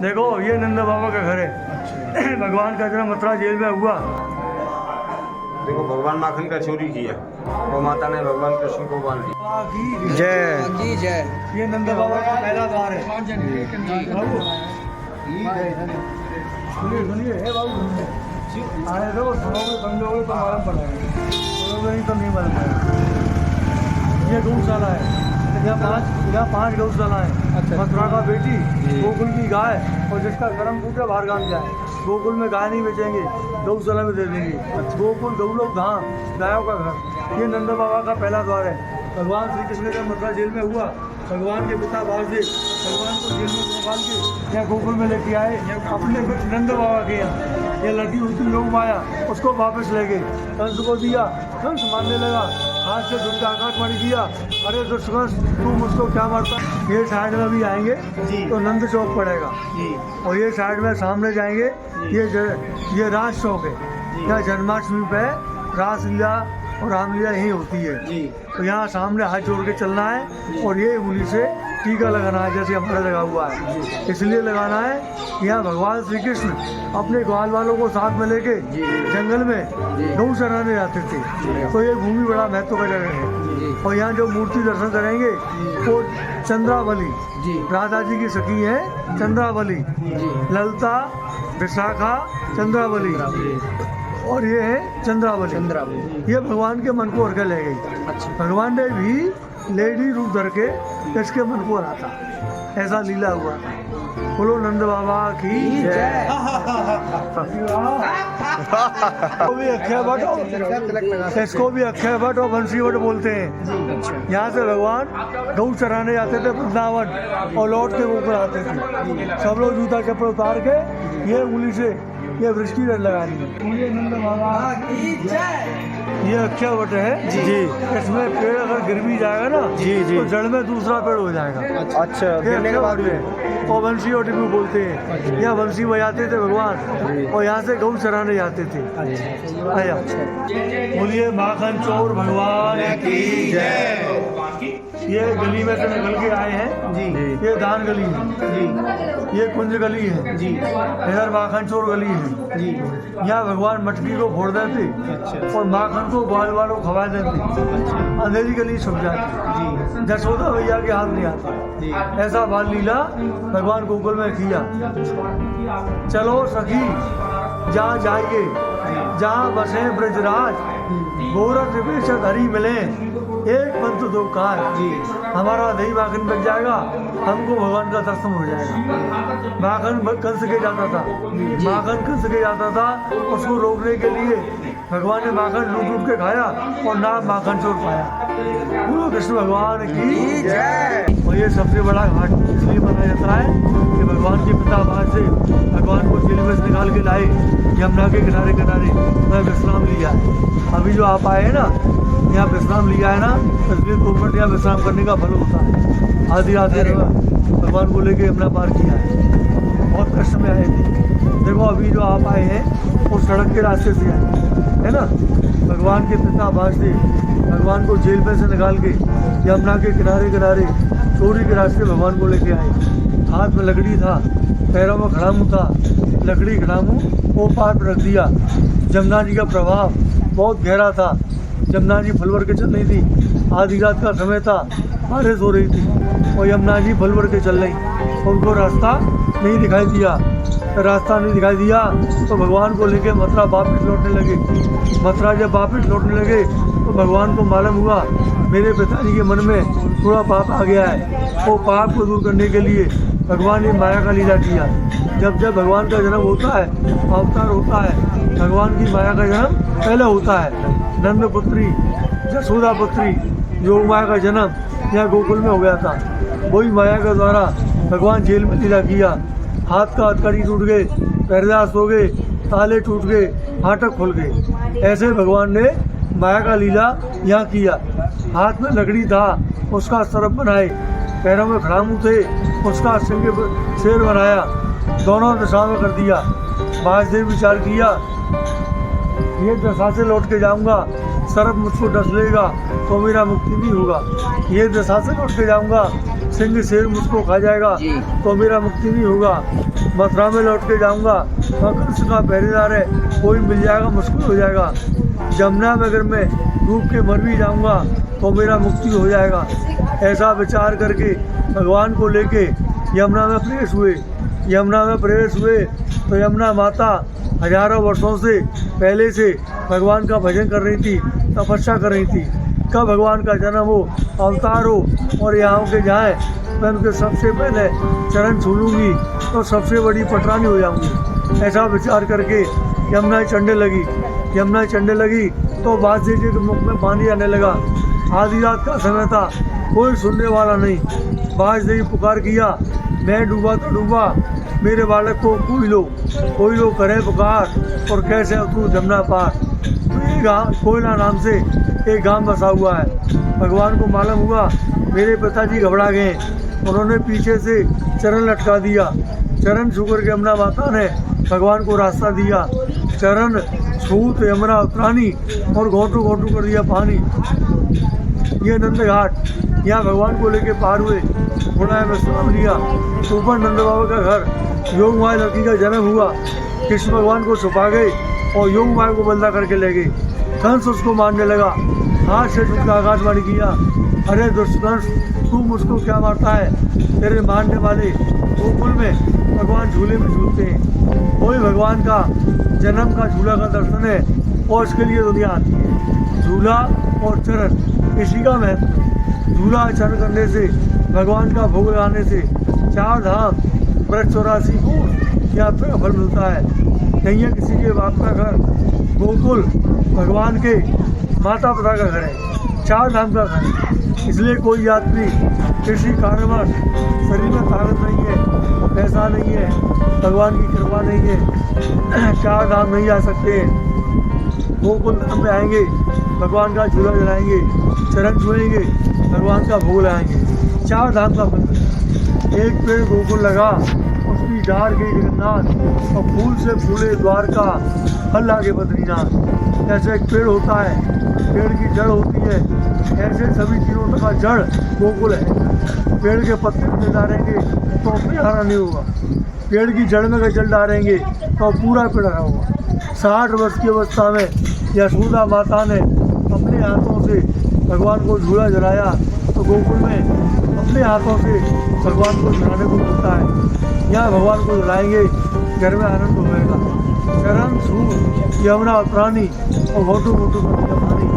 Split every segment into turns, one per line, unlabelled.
देखो ये नंद बाबा का घर है। भगवान का जन्म मथुरा जेल में हुआ।
देखो भगवान माखन का चोरी किया और माता ने भगवान कृष्ण को बांध दिया।
जय
जय।
ये नंद बाबा का पहला द्वार है। बाबू सुनिए हे बाबू आए तो सुनोगे समझोगे तो मालूम पड़ेगा, सुनोगे नहीं तो नहीं मालूम पड़ेगा। ये गौशाला है, यहाँ पांच गौशाला है। मथुरा का बेटी, गोकुल की गाय और जिसका कर्म टूटे बाहर गांव जाए। गोकुल में गाय नहीं बेचेंगे, गौशाला में दे देंगे। गोकुल गौलोक धाम, गायों का घर। ये नंद बाबा का पहला द्वार है। भगवान श्री कृष्ण का मथुरा जेल में हुआ। भगवान के पिता वासुदेव भगवान को जेल में निकाल के यहाँ गोकुल में लेके आए अपने नंद बाबा के यहाँ। ये लड़की होती योग माया, उसको वापस ले गए, कंस को दिया। कंस मारने लगा, हाथ से झुक के आकाशवाणी दिया, अरे दुष्कंस तू मुझको क्या मारता। ये साइड में भी आएंगे तो नंद चौक पड़ेगा और ये साइड में सामने जाएंगे ये राज चौक है। यहाँ जन्माष्टमी पे रासलीला और रामलीला यही होती है। तो यहाँ सामने हाथ जोड़ के चलना है और ये उंगली से टीका लगाना है जैसे हमारा लगा हुआ है, इसलिए लगाना है। यहाँ भगवान श्री कृष्ण अपने ग्वाल वालों को साथ में लेके जंगल में गौ चराने जाते थे। तो ये भूमि बड़ा महत्व का जगह है। और यहाँ जो मूर्ति दर्शन करेंगे वो चंद्रावली राधा जी की सखी है। चंद्रावली ललता विशाखा चंद्रावली और ये है चंद्रावली। ये भगवान के मन को हर के ले गई। भगवान ने भी लेडी रूप धर के इसके मन को हरा था, ऐसा लीला हुआ। बोलो नंद बाबा की जय। भी अक्षय भट्ट इसको भी अक्षय भट्ट और बंसी भट्ट बोलते हैं। यहाँ से भगवान गौ चराने जाते थे वृंदावन और लौट के ऊपर आते थे। सब लोग जूता चप्पल उतार के ये उंगली से ये वृष्टि लगानी है। ये नंद बाबा की जय। ये अक्षय वट है जी। इसमें पेड़ अगर गिर भी जाएगा ना तो जड़ में दूसरा पेड़ हो जाएगा। अच्छा गिरने के बाद में और बंसी वट भी बोलते हैं। यहाँ बंसी बजाते थे भगवान और यहाँ से गौ चराने जाते थे। आया बोलिए माखन चोर भगवान की जय। ये गली में से निकल के आए हैं जी। ये दान गली है जी। ये कुंज गली है जी। इधर माखन चोर गली है जी। यहाँ भगवान मटकी को फोड़ देते और माखन को बाल वालों खवा देते। अंधेरी गली छुप जाती जी। जसोदा भैया के हाथ नहीं आते। ऐसा बाल लीला भगवान गोकुल में किया। चलो सखी जहाँ जाइए जहाँ बसे ब्रजराज, गोरख बेशक हरी मिले एक पंथ दो काज जी। हमारा दही माखन बच जाएगा, हमको भगवान का दर्शन हो जाएगा। माखन कंस के जाता था, माखन कंस के जाता था। उसको रोकने के लिए भगवान ने माखन लूट लूट के खाया और नाम माखन चोर पाया। बोलो कृष्ण भगवान की जय। और ये सबसे बड़ा घाट इसलिए माना जाता है कि भगवान के पिता बाहर से भगवान को जेल में से निकाल के लाए, यमुना के किनारे किनारे वह विश्राम लिया है। अभी जो आप आए हैं ना, यहाँ विश्राम लिया है ना, इसलिए 2 मिनट यहाँ विश्राम करने का फल होता है। आधी रात भगवान को लेके यमुना पार किया है, बहुत कष्ट में आए थे। देखो अभी जो आप आए हैं वो सड़क के रास्ते से आए है ना। भगवान के पिता वासुदेव भगवान को जेल में से निकाल के यमुना के किनारे किनारे चोरी के रास्ते भगवान को लेके आए। हाथ में लकड़ी था, पैरों में खड़ामू था, लकड़ी खड़ामू वो पार पर रख दिया। जमुना जी का प्रभाव बहुत गहरा था। जमुना जी फलवर के चल रही थी, आधी रात का समय था, बारिश हो रही थी और यमुना जी फलवर के चल रही। उनको रास्ता नहीं दिखाई दिया। रास्ता नहीं दिखाई दिया तो भगवान को लेके मथुरा वापस लौटने लगे। मथुरा जब वापस लौटने लगे तो भगवान को मालूम हुआ मेरे पिताजी के मन में थोड़ा पाप आ गया है। वो पाप को दूर करने के लिए भगवान ने माया का लीला किया। जब जब भगवान का जन्म होता है, अवतार होता है, भगवान की माया का जन्म पहले होता है। नंद पुत्री जसोदा पुत्री योग माया का जन्म यहाँ गोकुल में हो गया था। वही माया के द्वारा भगवान जेल में लीला किया। हाथ का हथकड़ी टूट गए, पैरदास हो गए, ताले टूट गए, फाटक खुल गए। ऐसे भगवान ने माया का लीला यहाँ किया। हाथ में लकड़ी था, उसका सर्प बनाए, पैरों में खड़ामू थे, उसका सिंह शेर बनाया, दोनों दिशा में कर दिया। वासुदेव विचार किया ये दशा से लौट के जाऊंगा, सर्प मुझको डस लेगा तो मेरा मुक्ति नहीं होगा। ये दशा से लौट के जाऊंगा, सिंह शेर मुझको खा जाएगा तो मेरा मुक्ति नहीं होगा। मथुरा में लौट के जाऊंगा, वहाँ कृष्ण का पहरेदार है, कोई मिल जाएगा मुश्किल हो जाएगा। जमुना में अगर मैं डूब के मर भी जाऊंगा तो मेरा मुक्ति हो जाएगा। ऐसा विचार करके भगवान को लेके यमुना में प्रवेश हुए। यमुना में प्रवेश हुए तो यमुना माता हजारों वर्षों से पहले से भगवान का भजन कर रही थी, तपस्या कर रही थी। कब भगवान का जन्म हो, अवतार हो और यहाँ के जाए, मैं उनके सबसे पहले चरण छू लूँगी तो सबसे बड़ी पटरानी हो जाऊँगी। ऐसा विचार करके यमुना चढ़ने लगी। यमुना चढ़ने लगी तो बादशाह जी के मुख में पानी आने लगा। आधी रात का समय था, कोई सुनने वाला नहीं। बादशाह जी पुकार किया, मैं डूबा तो डूबा, मेरे बालक को कोई लो करे पुकार, और कैसे तू जमुना पार। तो ये गाँव कोयला नाम से एक गांव बसा हुआ है। भगवान को मालूम हुआ मेरे पिताजी घबरा गए, उन्होंने पीछे से चरण लटका दिया। चरण छू कर के यमुना माता ने भगवान को रास्ता दिया। चरण छूत यमुना उतरानी और घोटू घोटू कर दिया पानी। ये नंद घाट, यहाँ भगवान को लेके पार हुए। थोड़ा में स्नान लिया, ऊपर नंद बाबा का घर। योग माया लड़की का जन्म हुआ। कृष्ण भगवान को छुपा गए और योग माया को बंदा करके ले गए। कंस उसको मारने लगा, हाथ से उसका आकाशवाणी किया, अरे दुष्कंस तू मुझको क्या मारता है, तेरे मारने वाले गोकुल में भगवान झूले में झूलते हैं। कोई भगवान का जन्म का झूला का दर्शन है और उसके लिए दुनिया आती है। झूला और चरण इसी का महत्व। झूला चरण करने से, भगवान का भोग लगाने से 4 धाम व्रत 84 को यात्रा का फल मिलता है। कहीं किसी के बाप का घर गोकुल भगवान के माता पिता का घर है, 4 धाम का घर है। इसलिए कोई यात्री किसी कारणवश शरीर में ताकत नहीं है, पैसा नहीं है, भगवान की कृपा नहीं है, 4 धाम नहीं जा सकते। गोकुल धाम में आएंगे, भगवान का झूला जलाएंगे, चरण छुएंगे, भगवान का भोग लगाएंगे। 4 धाम का फल। एक पेड़ गोकुल लगा, उसकी डार के जगन्नाथ और फूल से फूले द्वारका, फल लागे बद्रीनाथ। जैसे एक पेड़ होता है, पेड़ की जड़ होती है, ऐसे सभी तीनों का जड़ गोकुल है। पेड़ के पत्ते में डालेंगे तो प्यारा नहीं होगा, पेड़ की जड़ में अगर जल डालेंगे तो पूरा पेड़ हरा होगा। 60 वर्ष की अवस्था में यशोदा माता ने अपने हाथों से भगवान को झूला जलाया, तो गोकुल में अपने हाथों से भगवान को झुलाने को मिलता है। यहाँ भगवान को झुलाएंगे, घर में आनंद होगा। चरण छू यमुना उतरानी और घोटू घोटू का पानी।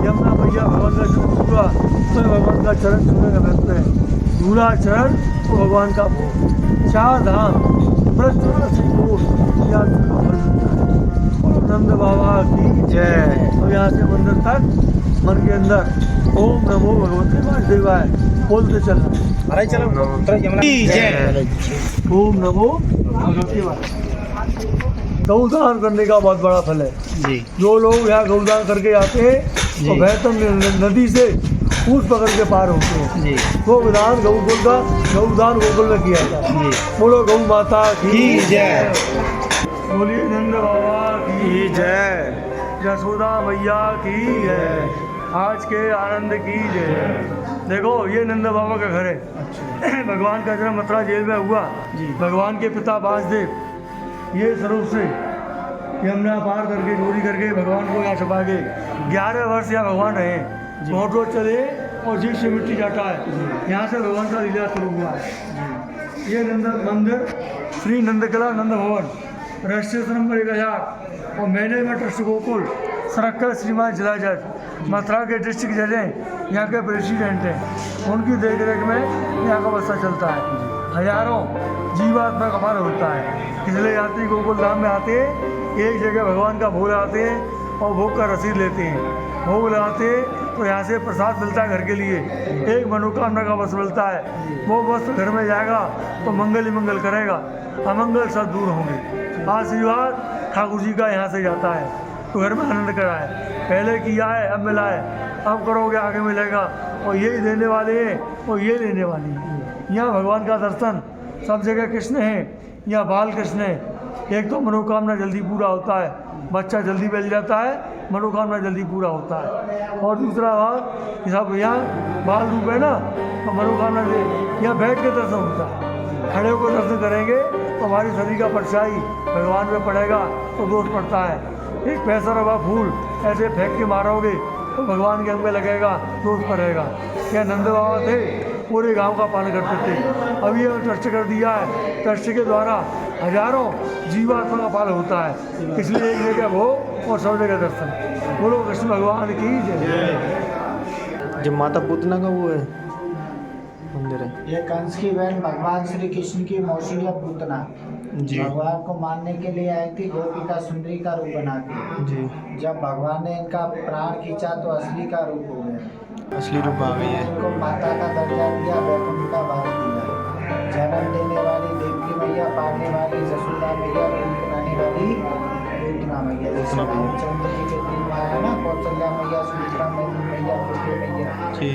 यमुना मैया भगवान का चरण छूगा तो भगवान का चरण छूने का महत्व है। झूला चरण तो भगवान का भोग। 4 धाम व्रत 84 कोस यात्रा का फल मिलता है। और नंद बाबा की जय। और यहाँ से मंदिर तक मन के अंदर ओम नमो भगवते वासुदेवाय बोलते चलना।
अरे चलो जय।
ओम नमो भगवते वासुदेवाय। गौदान करने का बहुत बड़ा फल है
जी।
जो लोग यहाँ गौदान करके आते हैं तो बेहतर नदी से पूछ पकड़ के पार होते हैं
जी।
गोदान गौदान गोकुल में किया था
जी।
बोलो गौ माता
की जय।
बोलिए नंद बाबा की
जय।
यशोदा मैया की जय। आज के आनंद की जय। देखो ये नंद बाबा का घर है। भगवान का जन्म मथुरा जेल में हुआ। भगवान के पिता वासुदेव ये स्वरूप से यमुना पार करके चोरी करके भगवान को यहाँ छुपा के 11 वर्ष यहाँ भगवान रहे। रोड रोड चले और जीव से मिट्टी जाता है। यहाँ से भगवान का लीला शुरू हुआ है। ये नंद मंदिर श्री नंदकला नंद भवन, रजिस्ट्रेशन नंबर 1000 और मैनेजमेंट ट्रस्ट गोकुल, सरक्कल श्रीमान जिला जज, मथुरा के डिस्ट्रिक्ट जज हैं, यहाँ के प्रेसिडेंट हैं। उनकी देख रेख में यहाँ का बस्ता चलता है। हजारों जीवात्मा का पार होता है। इसलिए यात्री गोकुल धाम में आते हैं, एक जगह भगवान का भोग लगाते हैं और भोग का रसीद लेते हैं। भोग लगाते तो यहाँ से प्रसाद मिलता है घर के लिए। एक मनोकामना का वस्त्र मिलता है, वो वस्त्र घर में जाएगा तो मंगल ही मंगल करेगा, अमंगल सब दूर होंगे। आशीर्वाद ठाकुर जी का यहाँ से जाता है तो घर में आनंद कराए। पहले किया है अब मिला है, अब करोगे आगे मिलेगा। और यही देने वाले हैं और ये लेने वाले हैं। यहाँ भगवान का दर्शन सब जगह कृष्ण है, यहाँ बाल कृष्ण है। एक तो मनोकामना जल्दी पूरा होता है, बच्चा जल्दी मिल जाता है, मनोकामना जल्दी पूरा होता है। और दूसरा बात, सब यहाँ बाल रूप है ना, तो मनोकामना से यहाँ बैठ के दर्शन होता है। खड़े होकर दर्शन करेंगे तो हमारी शरीर का परछाई भगवान पे पड़ेगा तो दोष पड़ता है। एक पैसा रवा फूल ऐसे फेंक के मारोगे तो भगवान के अंग में लगेगा, दोष पड़ेगा। क्या नंद बाबा थे, पूरे गांव का पालन करते थे। अभी ये ट्रस्ट कर दिया है, ट्रस्ट के द्वारा हजारों जीवात्मा का पालन होता है। इसलिए एक जगह भोग और सब जगह दर्शन। बोलो कृष्ण भगवान की जय।
जो माता पूतना का वो है मंदिर है।
ये कंस की बहन भगवान श्री कृष्ण की मौसी या पूतना
जी
भगवान को मारने के लिए आई थी, गोपिका सुंदरी का रूप बना के।
जी।
जब भगवान ने इनका प्राण खींचा तो असली का रूप हो गया,
असली रूप आ गई है।
इनको माता का दर्जा दिया, वैकुंठ का भाग दिया। जन्म देने वाली देवकी मैया, पालने वाली जसोदा मैया, दूध पिलाने वाली पूतना मैया। जैसे रामचंद्र जी के 3 माँ है ना, कौशल्या मैया, सुमित्रा मैया, पुष्पा मैया,
जी।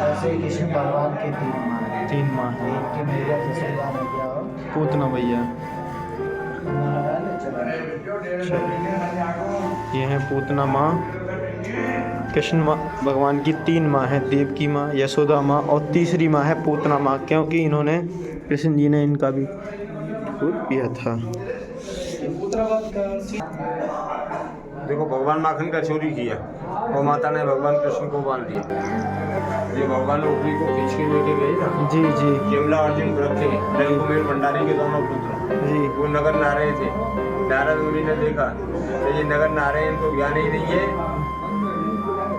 ऐसे ही कृष्ण भगवान के 3 माँ है।
3 माँ है।
देवकी मैया, जसोदा मैया और
पूतना भैया। ये है पूतना माँ। कृष्ण माँ भगवान की 3 माँ है, देवकी माँ, यशोदा माँ और तीसरी माँ है पूतना माँ, क्योंकि इन्होंने कृष्ण जी ने इनका भी दूध पिया था।
देखो भगवान माखन का चोरी किया और माता ने भगवान कृष्ण को बांध दिया। ये भगवान ऊपरी को खींच के लेके गए ना।
जी जी
यमला अर्जुन व्रत थे, रघुवीर भंडारी के दोनों पुत्र
जी।
वो नगर नहा रहे थे। नारद मुनि ने देखा तो ये नगर नहा रहे हैं, इनको ज्ञान ही नहीं है,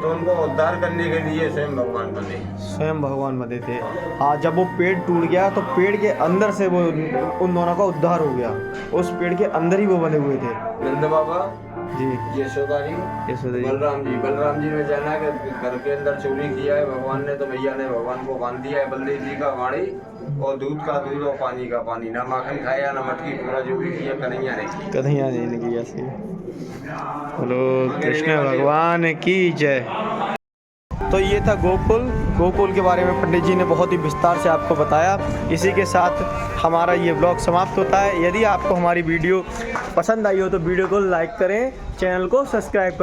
तो उनको उद्धार करने के लिए स्वयं भगवान बने।
स्वयं भगवान बने थे। हाँ, जब वो पेड़ टूट गया तो पेड़ के अंदर से वो उन दोनों का उद्धार हो गया। उस पेड़ के अंदर ही वो बने हुए थे।
नंद बाबा
जी,
यशोदा जी,
यशोदा जी।
बलराम जी ने जाना कि घर के अंदर चोरी किया है भगवान ने, तो मैया ने भगवान को बांध दिया है। बलदेव जी का वाणी और दूध का दूध और पानी का पानी, ना माखन खाया ना मटकी, पूरा जो भी किया कन्हैया ने किया।
कन्हैया जी ने किया सही। बोलो कृष्ण भगवान की जय। तो ये था गोकुल के बारे में पंडित जी ने बहुत ही विस्तार से आपको बताया। इसी के साथ हमारा ये ब्लॉग समाप्त होता है। यदि आपको हमारी वीडियो पसंद आई हो तो वीडियो को लाइक करें, चैनल को सब्सक्राइब करें।